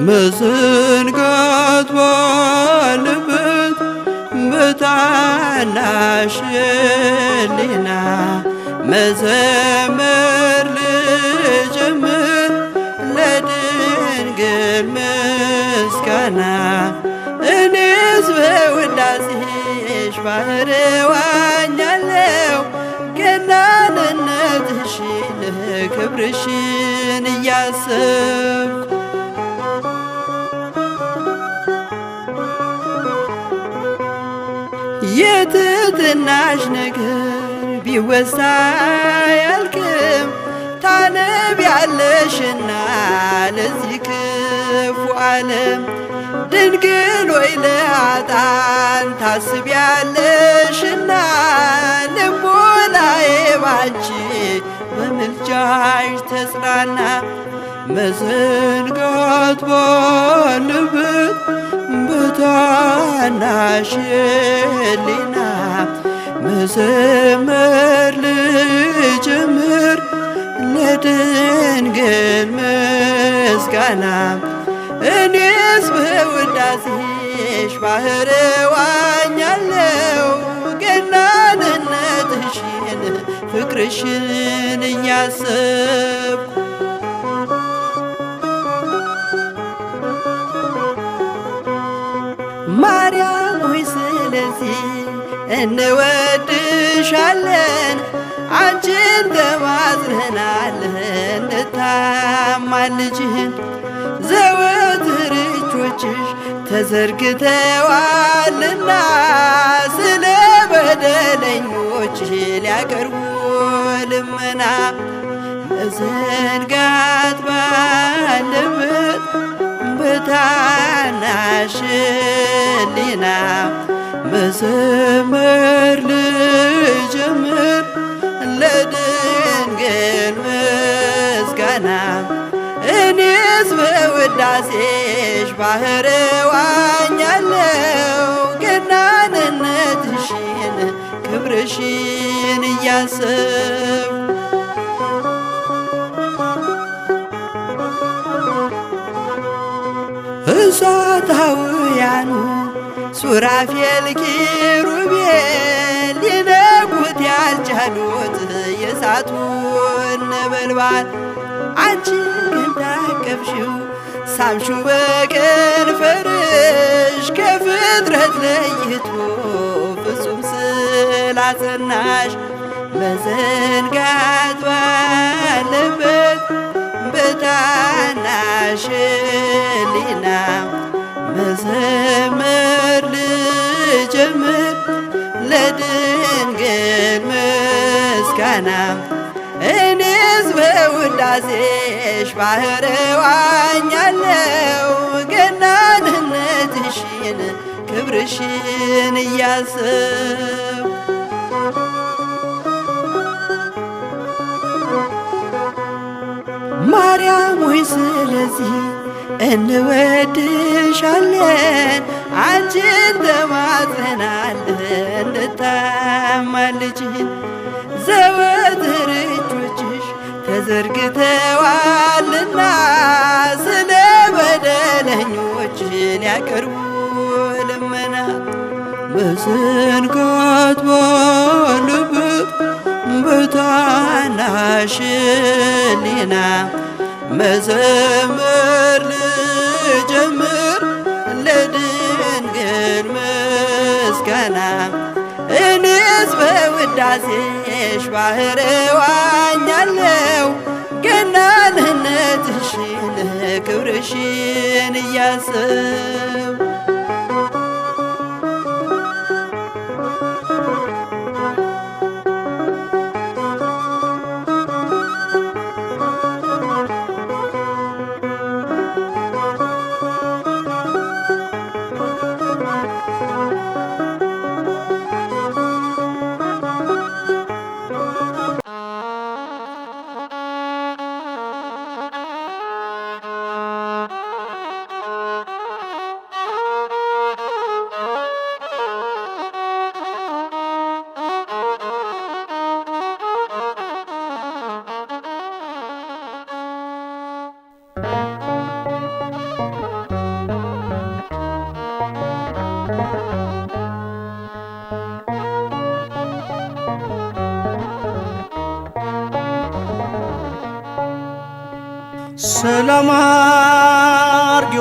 መዘንጋት ባለበት በታናሽ ሕሊና መዘመር ልጀምር ለድንግል ምስጋና። እኔስ በውዳሴሽ ባህር ዋኛለው ገናንነትሽን ክብርሽን እያሰብኩ የትሕትናሽ ነገር ቢወሳ አያልቅም ታነቢያለሽና ለዚህ ክፉ ዓለም። ድንግል ሆይ ለኃጥአን ታስቢያለሽና ልቦናዬ ባንቺ በምልጃሽ ተጽናና። መዘንጋት ባለበት በታናሽ ሕሊና መዘመር ልጀምር ለድንግል ምስጋና። እኔስ በውዳሴሽ ባህር ዋኛለው ገናንነትሽን ፍቅርሽን እያሰብኩ ማርያም ሆይ ስለዚህ እንወድሻለን አንቺን ተማጽነናል እንድታማልጅን። ዘወትር እጆችሽ ተዘርግተዋልና ስለ በደለኞች ሊያቀርቡ ልመና። መዘንጋት ባለበት በታናሽ ሕሊና መዘመር ልጀምር ለድንግል ምስጋና። እኔስ በውዳሴሽ ባህር ዋኛለው ገናንነትሽን ክብርሽን እያሰብኩ እሳታውያኑ ሱራፌል ኪሩቤል ሊነኩት ያልቻሉት የእሳቱን ነበልባል አንቺ ግን ታቀፍሽው ሳምሽው በከንፈርሽ ከፍጥረት ለይቶ ፍጹም ስላጸናሽ። መዘንጋት ባለበት በታናሽ ሕሊና መዘመር ልጀምር ለድንግል ምስጋና። እኔስ በውዳሴሽ ባህር ዋኛለው ገናንነትሽን ክብርሽን እያሰብኩ ማርያም ሆይ ስለዚህ እንወድሻለን አንቺን ተማጽነናል እንድታማልጅን። ዘወትር እጆችሽ ተዘርግተዋልና ስለ በደለኞች ሊያቀርቡ ልመና። መዘንጋት ባለበት በታናሽ ሕሊና መዘመር ልጀምር ለድንግል ምስጋና። እኔስ በውዳሴሽ ባህር ዋኛለው ገናንነትሽን ክብርሽን እያሰብኩ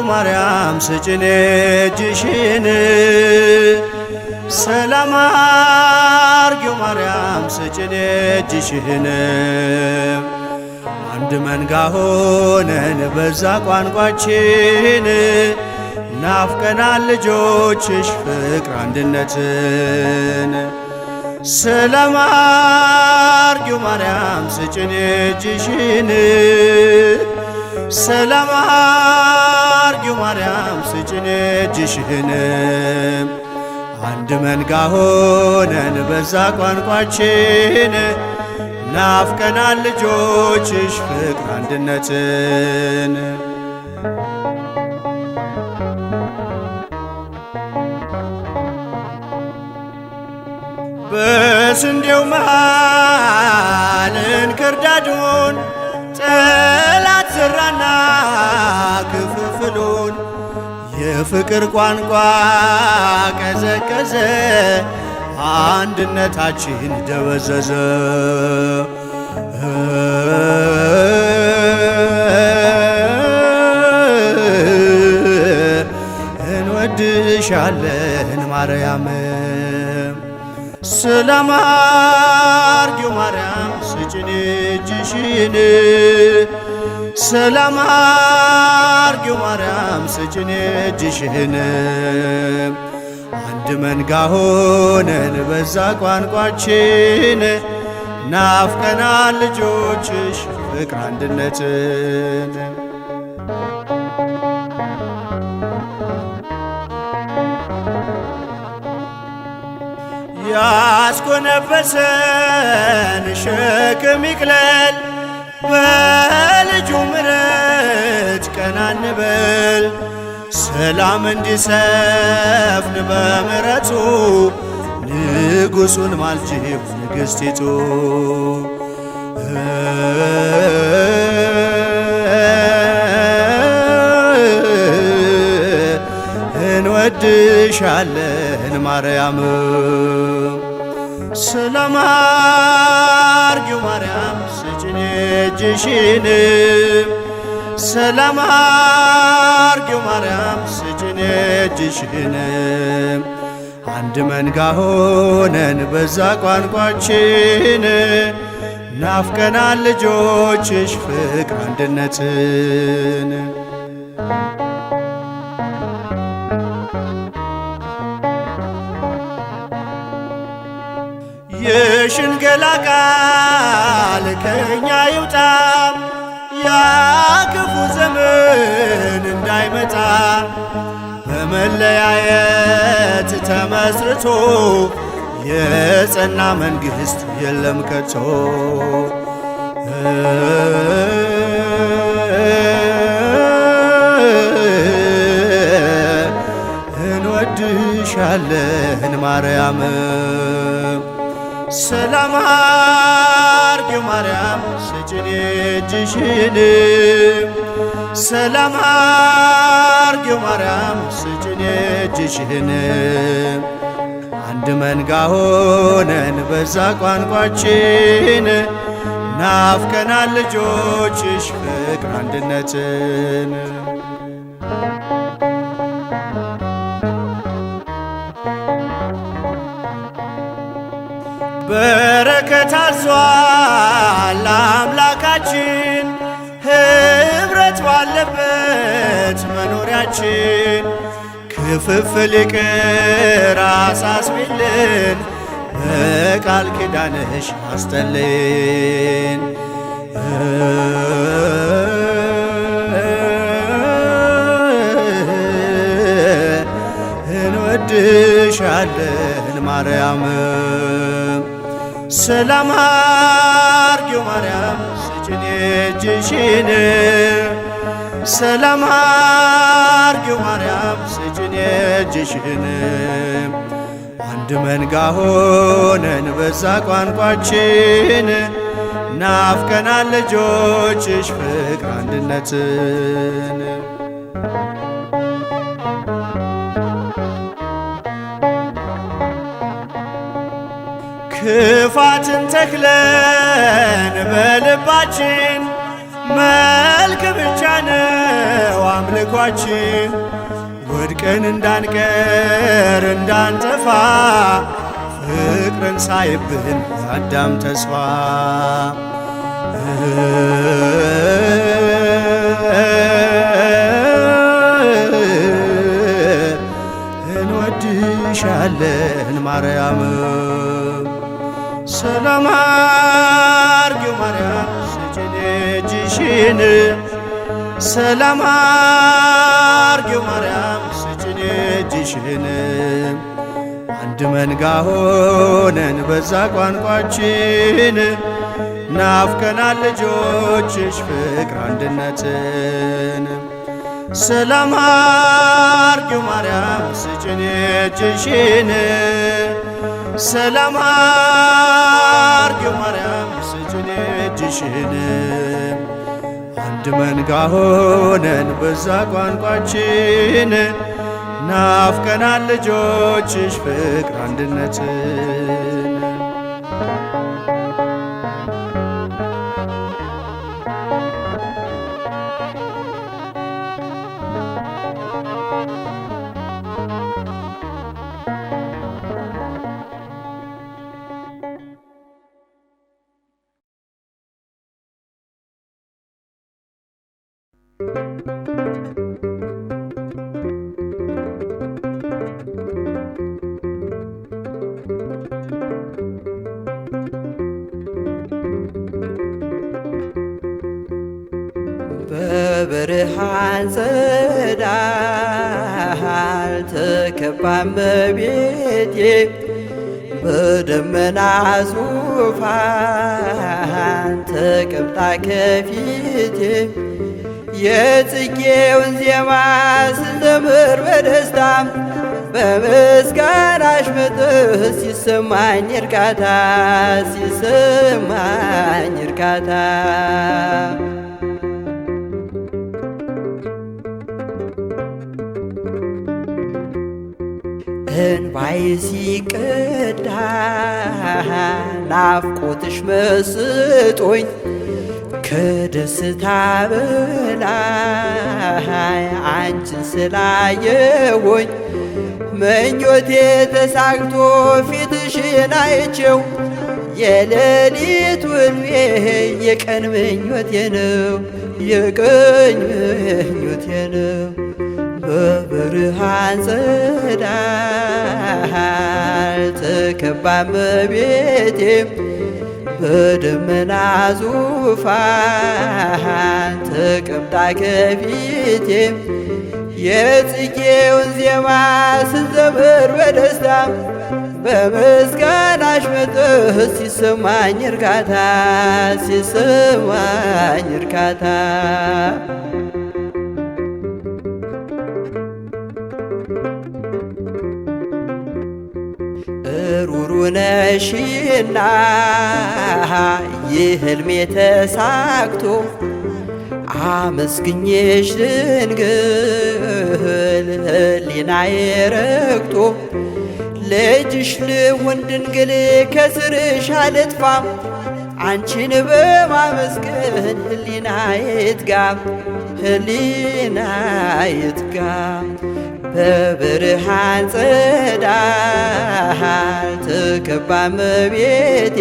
ማርያም ስጭን እጅሽን ሰላም አርጊው ማርያም ስጭን እጅሽን አንድ መንጋ ሆነን በዛ ቋንቋችን ናፍቀናል ልጆችሽ ፍቅር አንድነትን ሰላም አርጊው ማርያም ስጭን እጅሽን ሰላም አርጊው ማርያም ስጭን እጅሽን አንድ መንጋ ሆነን በዛ ቋንቋችን ናፍቀናል ልጆችሽ ፍቅር አንድነትን በስንዴው መሃል እንክርዳዱን ጠላት ዘራና ክፍፍሉን የፍቅር ቋንቋ ቀዘቀዘ አንድነታችን ደበዘዘ እንወድሻለን ማርያም ሰላም አርጊው ማርያም ስጭን እጅሽን ሰላም አርጊው ማርያም ስጭን እጅሽን አንድ መንጋ ሆነን በዛ ቋንቋችን ናፍቀናል ልጆችሽ ፍቅር አንድነትን ያስኮነበሰን ሸክም ይቅለል በልጁ ምሕረት ቀና እንበል ሰላም እንዲሰፍን በምሕረቱ ንጉሡን ማልጅብ ንግሥቲቱ እንወድሻለን ማርያም ሰላም አርጊው ማርያም ስጭን እጅሽን ሰላም አርጊው ማርያም ስጭን እጅሽን አንድ መንጋ ሆነን በዛ ቋንቋችን ናፍቀናል ልጆችሽ ፍቅር አንድነትን የሽንገላ ቃል ከኛ ይውጣ ያ ክፉ ዘመን እንዳይመጣ በመለያየት ተመስርቶ የጸና መንግሥት የለም ከቶ እንወድሻለን ማርያም ሰላም አርጊው ማርያም ስጭን እጅሽን ሰላም አርጊው ማርያም ስጭን እጅሽን አንድ መንጋ ሆነን በዛ ቋንቋችን ናፍቀናል ልጆችሽ ፍቅር አንድነትን በረከት አዟል አምላካችን ኅብረት ባለበት መኖሪያችን ክፍፍል ይቅር አሳስቢልን በቃል ኪዳንሽ አስጠልን እንወድሻለን ማርያም ሰላም አርጊው ማርያም ስጭን እጅሽን ሰላም አርጊው ማርያም ስጭን እጅሽን አንድ መንጋ ሆነን በዛ ቋንቋችን ናፍቀናል ልጆችሽ ፍቅር አንድነትን ክፋትን ተክለን በልባችን መልክ ብቻ ነው አምልኳችን ወድቀን እንዳንቀር እንዳንጠፋ ፍቅርን ሳይብን የአዳም ተስፋ እንወድሻለን ማርያም ሰላም አርጊው ማርያም ስጭን እጅሽን ሰላም አርጊው ማርያም ስጭን እጅሽን አንድ መንጋ ሆነን በዛ ቋንቋችን ናፍቀናል ልጆችሽ ፍቅር አንድነትን ሰላም አርጊው ማርያም ስጭን እጅሽን ሰላም አርጊው ማርያም ስጭን እጅሽን አንድ መንጋ ሆነን በዛ ቋንቋችን ናፍቀናል ልጆችሽ ፍቅር አንድነትን በብርሃን ጸዳል ተከባ እመቤቴ በደመና ዙፋን ተቀምጣ ከፊቴ የጽጌውን ዜማ ስዘምር በደስታ በምስጋናሽ መጥህ ሲሰማኝ እርካታ ሲሰማኝ እርካታ እንባይ ሲቀዳ ናፍቆትሽ መስጦኝ ከደስታ በላይ አንቺን ስላየወኝ ምኞቴ ተሳክቶ ፊትሽን አይቼው የሌሊት ውልቤ የቀን ምኞቴ ነው የቀን ምኞቴ ነው በብርሃን ጸዳል ተከባ እመቤቴ በደመና ዙፋን ተቀምጣ ከፊቴ የጽጌውን ዜማ ስዘምር በደስታ በምስጋናሽ መጥህ ሲሰማኝ እርካታ ሲሰማኝ እርካታ ሩሩ ነሽና የሕልሜ ተሳክቶ አመስግኜሽ ድንግል ሕሊናዬ ረክቶ ልጅሽ ልሁን ድንግል ከስርሽ አልጥፋ አንቺን በማመስገን ሕሊናዬ ይትጋ ሕሊናዬ ይትጋ በብርሃን ጸዳል ተከባ እመቤቴ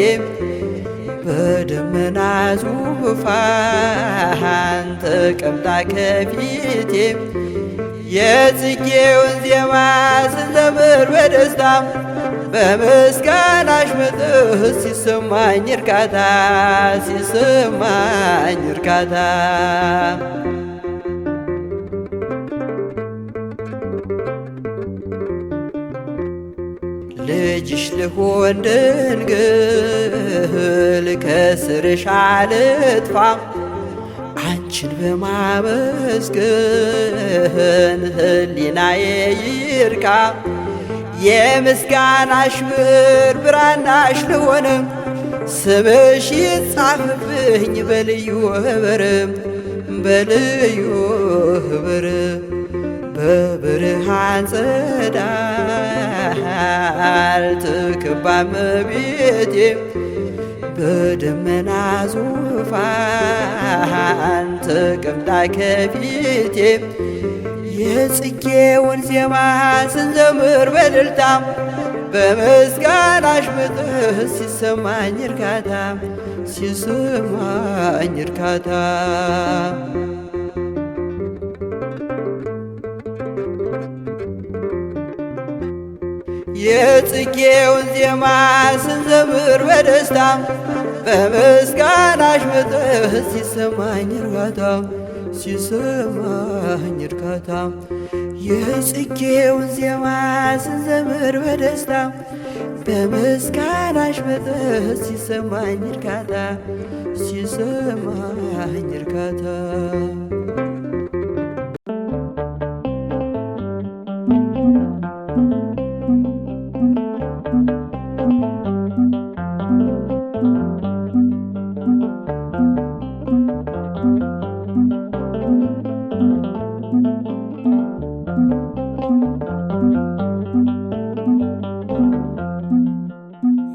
በደመና ዙፋን ተቀምጣ ከፊቴ የጽጌውን ዜማ ስዘምር በደስታ በምስጋናሽ መጥህ ሲሰማኝ እርካታ ሲሰማኝ እርካታ ልጅሽ ልሁን ድንግል ከስርሽ አልጥፋ አንቺን በማመስገን ሕሊናዬ ይርካ የምስጋናሽ ብር ብራናሽ ልሆን ስምሽ ይጻፍብኝ በልዩ ኅብር በልዩ ኅብር በብርሃን ጸዳል ተከባ እመቤቴ በደመና ዙፋን ተቀምጣ ከፊቴ የጽጌውን ዜማ ስንዘምር በእልልታ በምስጋናሽ ምጥህ ሲሰማኝ እርካታ ሲሰማኝ እርካታ የጽጌውን ዜማ ስንዘምር በደስታ በምስጋናሽ ምጥህ ሲሰማኝ እርካታ ሲሰማኝ እርካታ የጽጌውን ዜማ ስንዘምር በደስታ በምስጋናሽ ምጥህ ሲሰማኝ እርካታ ሲሰማኝ እርካታ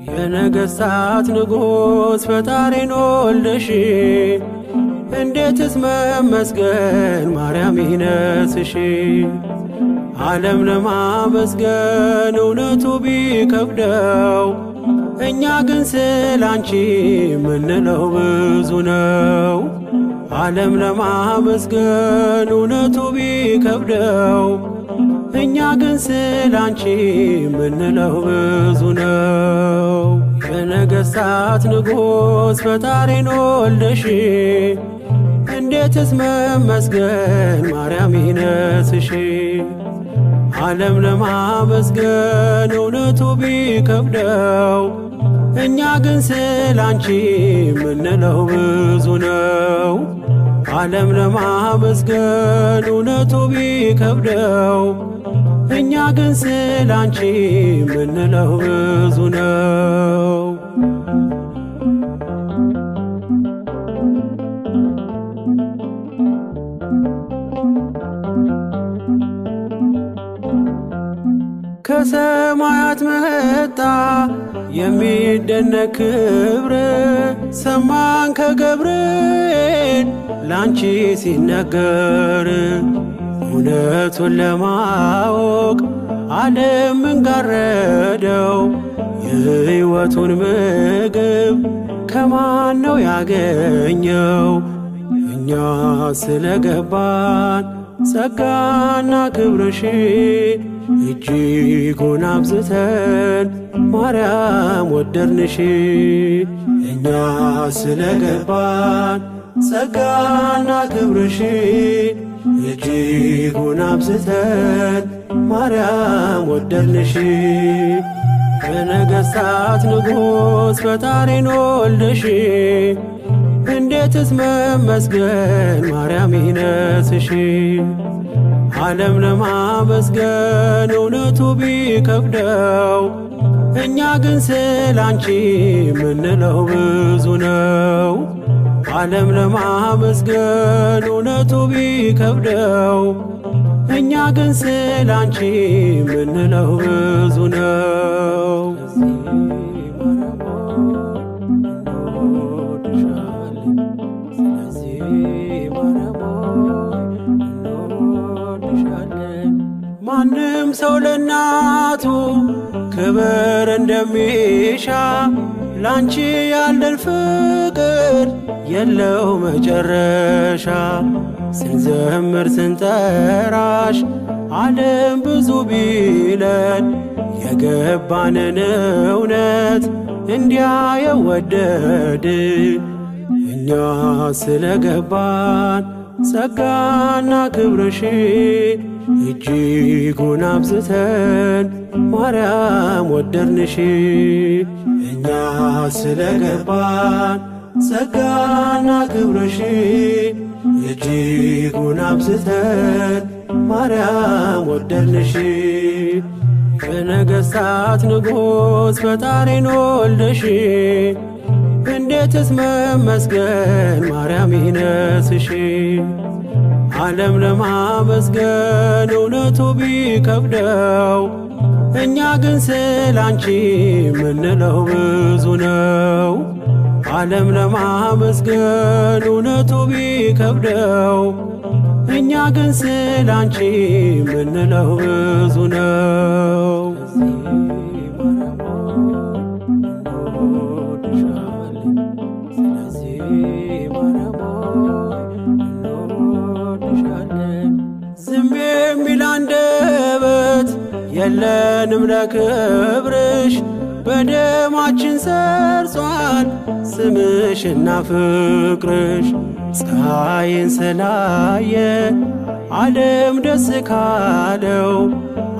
የነገሥታት ንጉሥ ፈጣሪን ወልደሽ እንዴትስ መመስገን ማርያም ይነስሽ። ዓለም ለማመስገን እውነቱ ቢከብደው እኛ ግን ስላንቺ ምንለው ብዙ ነው። ዓለም ለማመስገን እውነቱ ቢከብደው እኛ ግን ስላንቺ ምንለው ብዙ ነው። የነገሥታት ንጉሥ ፈጣሪን ወልደሽ እንዴትስ መመስገን ማርያም ይነስሽ። ዓለም ለማመስገን እውነቱ ቢከብደው እኛ ግን ስላንቺ ምንለው ብዙ ነው። ዓለም ለማመስገን እውነቱ ቢከብደው እኛ ግን ስላንቺ ምንለው ብዙ ነው። ከሰማያት መጣ የሚደነቅ ክብር ሰማን ከገብርኤል ላንቺ ሲነገር። እውነቱን ለማወቅ ዓለም እንጋረደው የሕይወቱን ምግብ ከማን ነው ያገኘው? እኛ ስለገባን ጸጋና ክብርሽ እጅጉን አብዝተን ማርያም ወደድንሽ። እኛ ስለገባን ጸጋና ክብርሽ እጅጉን አብዝተን ማርያም ወደድንሽ። የነገሥታት ንጉሥ ፈጣሪን ወልደሽ እንዴትስ መመስገን ማርያም ይነስሽ። ዓለም ለማመስገን እውነቱ ቢከብደው እኛ ግን ስላንቺ ምንለው ብዙ ነው። ዓለም ለማመስገን እውነቱ ቢከብደው እኛ ግን ስላንቺ ምንለው ብዙ ነው። ማንም ሰው ለእናቱ ክብር እንደሚሻ ላንቺ ያለን ፍቅር የለው መጨረሻ። ስንዘምር ስንጠራሽ ዓለም ብዙ ቢለን የገባንን እውነት እንዲያ የወደድ እኛ ስለገባን ጸጋና ክብርሽ እጅጉን አብዝተን ማርያም ወደድንሽ። እኛ ስለገባን ጸጋና ክብርሽ እጅጉን አብዝተን ማርያም ወደድንሽ። የነገሥታት ንጉሥ ፈጣሪን ወልደሽ እንዴትስ መመስገን ማርያም ይነስሽ። ዓለም ለማመስገን እውነቱ ቢከብደው እኛ ግን ስላንቺ ምንለው ብዙ ነው። ዓለም ለማመስገን እውነቱ ቢከብደው እኛ ግን ስላንቺ ምንለው ብዙ ነው። ዝም የሚል አንደበት የለንም ለክብርሽ፣ በደማችን ሰርጿል ስምሽና ፍቅርሽ። ፀሐይን ስላየ ዓለም ደስ ካለው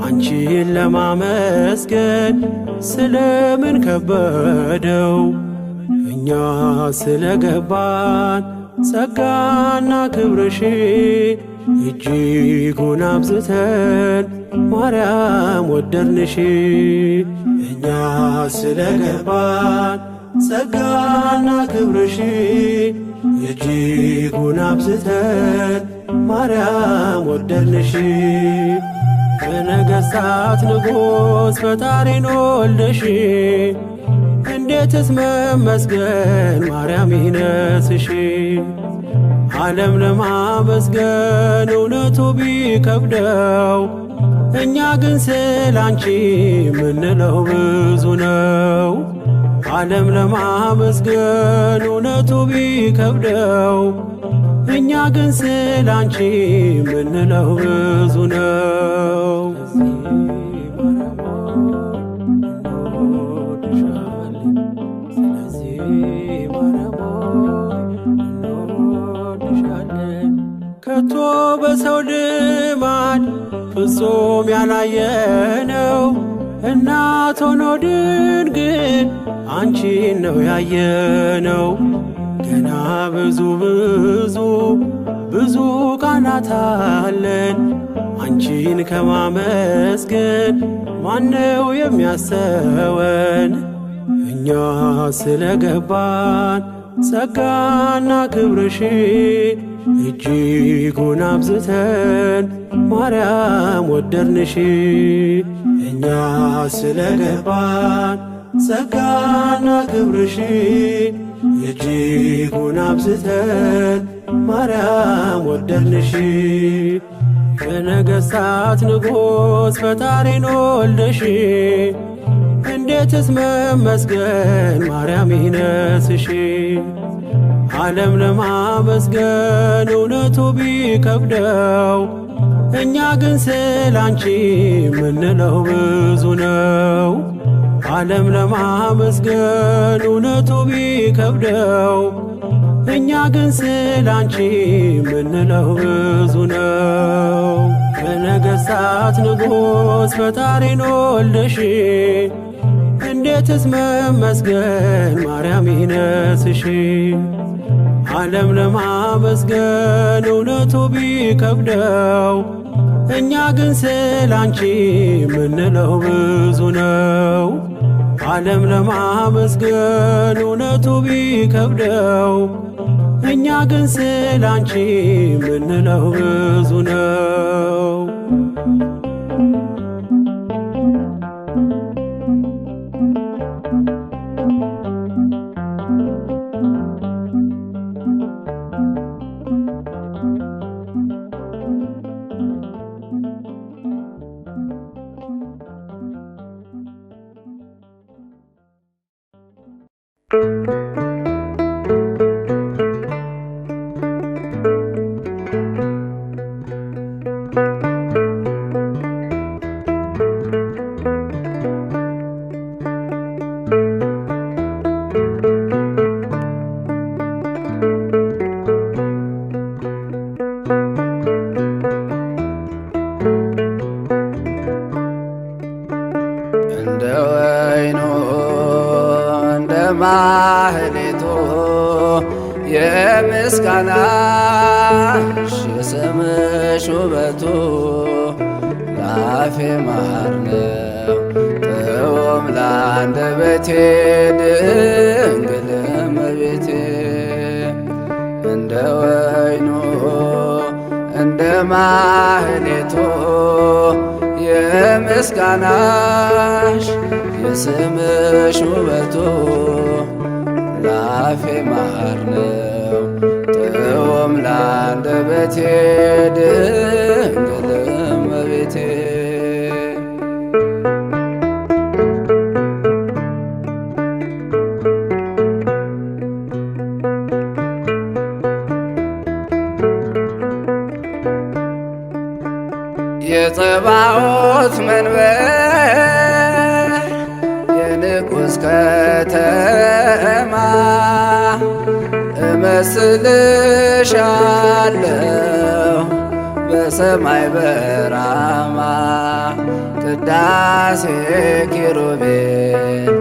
አንቺን ለማመስገን ስለምን ከበደው? እኛ ስለገባን ጸጋና ክብርሽ እጅጉን አብዝተን ማርያም ወደድንሽ። እኛ ስለገባን ጸጋና ክብርሽ እጅጉን አብዝተን ማርያም ወደድንሽ። የነገሥታት ንጉሥ ፈጣሪን ወልደሽ እንዴትስ መመስገን ማርያም ይነስሽ። ዓለም ለማመስገን እውነቱ ቢከብደው እኛ ግን ስላንቺ ምንለው ብዙ ነው። ዓለም ለማመስገን እውነቱ ቢከብደው እኛ ግን ስላንቺ ምንለው ብዙ ነው። ከቶ በሰው ልማድ ፍጹም ያላየነው እናት ሆኖ ድንግል አንቺን ነው ያየነው። ገና ብዙ ብዙ ብዙ ቃላት አለን አንቺን ከማመስገን ማነው የሚያሰወን? እኛ ስለገባን ጸጋና ክብርሽ እጅጉን አብዝተን ማርያም ወደድንሽ። እኛ ስለገባን ጸጋና ክብርሽ እጅጉን አብዝተን ማርያም ወደድንሽ። የነገሥታት ንጉሥ ፈጣሪን ወልደሽ እንዴትስ መመስገን ማርያም ይነስሽ። ዓለም ለማመስገን እውነቱ ቢከብደው እኛ ግን ስላንቺ ምንለው ብዙ ነው። ዓለም ለማመስገን እውነቱ ቢከብደው እኛ ግን ስላንቺ ምንለው ብዙ ነው። የነገሥታት ንጉሥ ፈጣሪን ወልደሽ እንዴትስ መመስገን ማርያም ይነስሽ። ዓለም ለማመስገን እውነቱ ቢከብደው እኛ ግን ስላንቺ ምንለው ብዙ ነው። ዓለም ለማመስገን እውነቱ ቢከብደው እኛ ግን ስላንቺ ምንለው ብዙ ነው። እንደ ወይኑ እንደ ማህሌቱ የምስጋናሽ የስምሽ ውበቱ ለአፌ ማር ነው ጥዑም ለአንደበቴ ድንግል እመቤቴ። እንደ ወይኑ እንደ ማህሌቱ የምስጋናሽ የስምሽ ውበቱ ላፌ ማር ነው ጥዑም ለአንደበቴ ድንግል እመቤቴ። የጸባዖት መንበር የንጉሥ ከተማ እመስልሻለሁ በሰማይ በራማ ቅዳሴ ኪሩቤል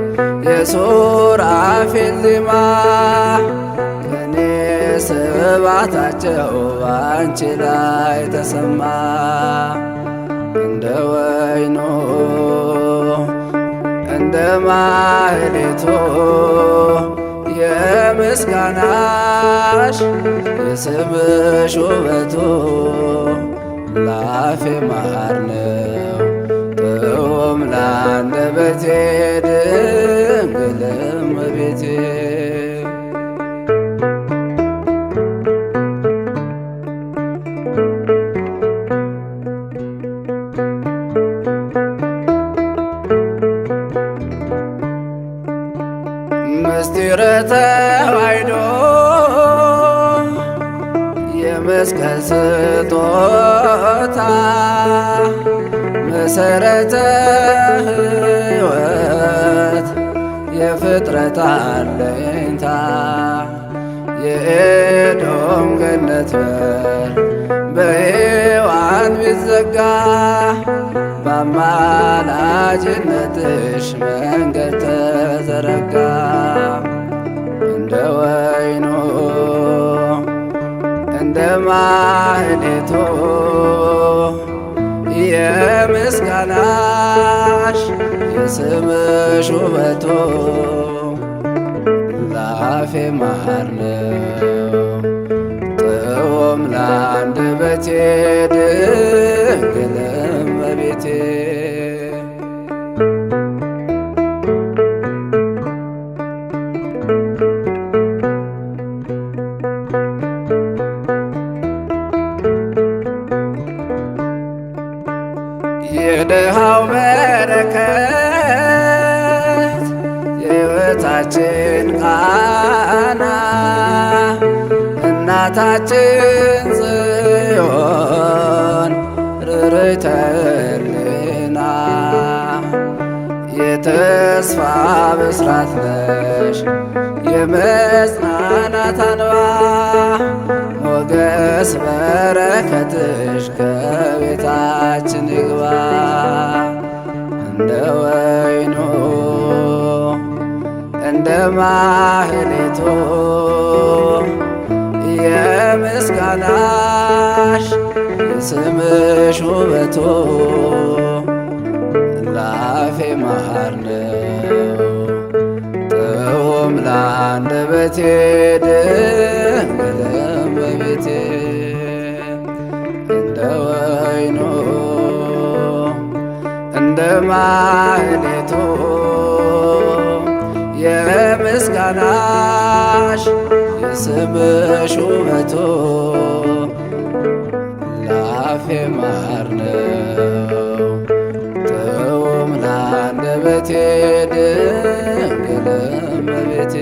የሱራፌል ዜማ ቅኔ ስብሐታቸው ባንቺ ላይ ተሰማ። እንደ ወይኑ እንደ ማህሌቱ የምስጋናሽ የስምሽ ውበቱ ላፌ ማር ነው ጥዑም ለአንደበቴ ድንግል እመቤቴ። ምስጢረ ተዋሕዶ የመስቀል ስጦታ መሰረተ ሕይወት የፍጥረት አለኝታ የኤዶም ገነት በር በሔዋን ቢዘጋ በአማላጅነትሽ መንገድ ተዘረጋ። እንደ ወይኑ እንደ ማህሌቱ የምስጋናሽ የስምሽ ውበቱ ላፌ ማር ነው ጥዑም ለአንደበቴ ድንግል እመቤቴ። የድሃው በረከት የሕይወታችን ቃና እናታችን ጽዮን ርርይተ ሕሊና የተስፋ ብስራት ነሽ የመጽናናት አንባ ሞገስ በረከትሽ ከቤታችን ይግባ። እንደ ወይኑ እንደ ማህሌቱ የምስጋናሽ የስምሽ ውበቱ ላፌ ማር ነው ጥዑም ለአንደበቴ ድንግል እመቤቴ። እንደ ወይኑ እንደ ማህሌቱ የምስጋናሽ የስምሽ ውበቱ ላፌ ማር ነው ጥዑም ለአንደበቴ ድንግል እመቤቴ።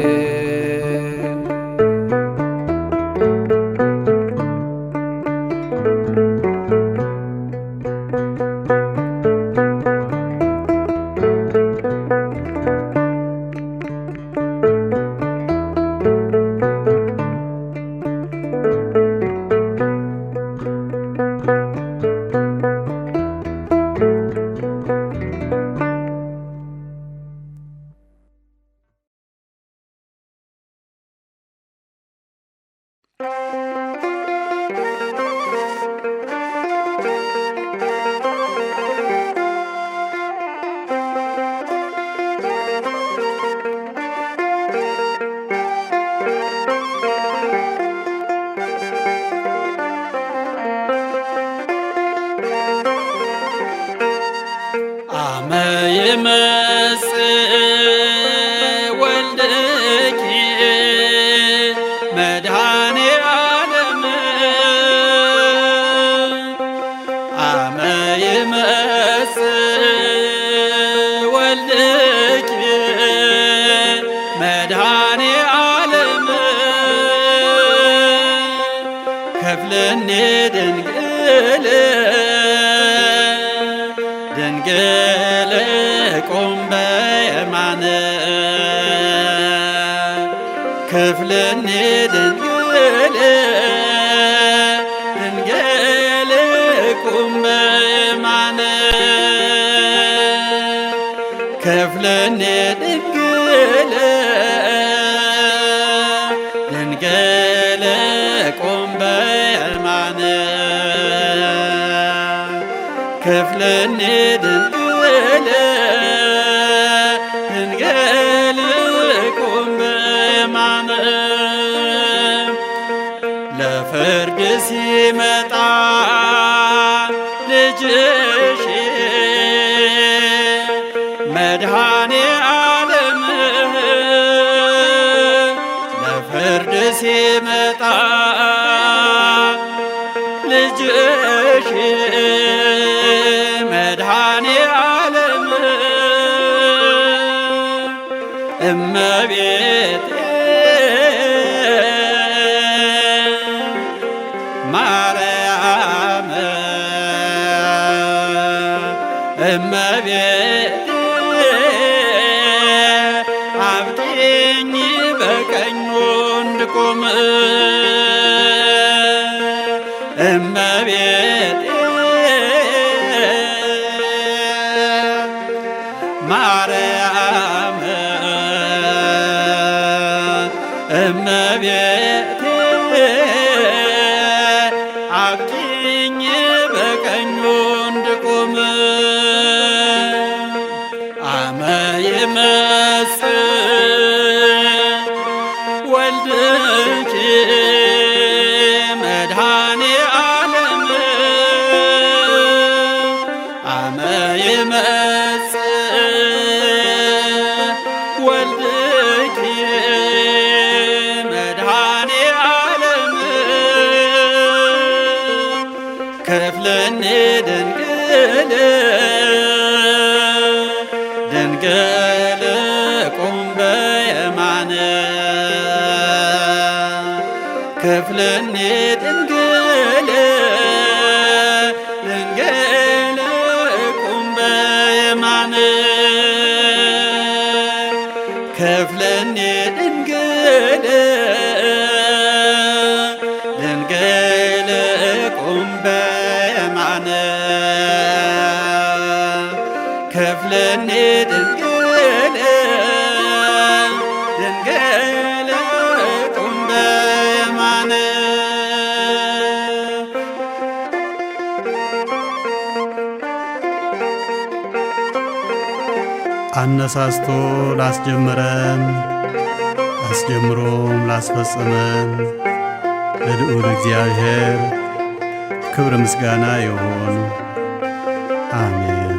ይመጽእ ወልድኪ ወልድኪ መድኃኔ ዓለም ከፍለኒ ድንግል ድንግል ቁም በየማነ ክፍልኒ ድንግል ድንግል ቁም በየማነ ክፍልኒ ድንግል ድንግል ቁም በየማነ ክፍልኒ ድንግል ድንግል ቁም በየማነ ለፍርድ ሲመጣ ልጅሽ መድኃኔ ዓለም ለፍርድ ሲመጣ ልጅሽ መድኃኔ ዓለም እመቤቴ ማርያም እመቤቴ አብቂኝ በቀኙ እንድቆም እመቤቴ ማርያም እመቤቴ አብቂኝ በቀኙ እንድቆም አመ ይመጽእ ወልድኪ መድኃኔ ዓለም አመ ይመጽእ ወልድኪ መድኃኔ ዓለም ክፍልኒ ድንግል ድንግል ቁም በየማነ ክፍልኒ ድንግል ድንግል ቁም በየማነ ክፍልኒ ድንግል ድንግል ቁም በየማነ ክፍልኒ ድንግል ድንግል ቁም በየማነ አነሳስቶ ላስጀመረን አስጀምሮም ላስፈጸመን ለልዑል እግዚአብሔር ክብር ምስጋና ይሁን፣ አሜን።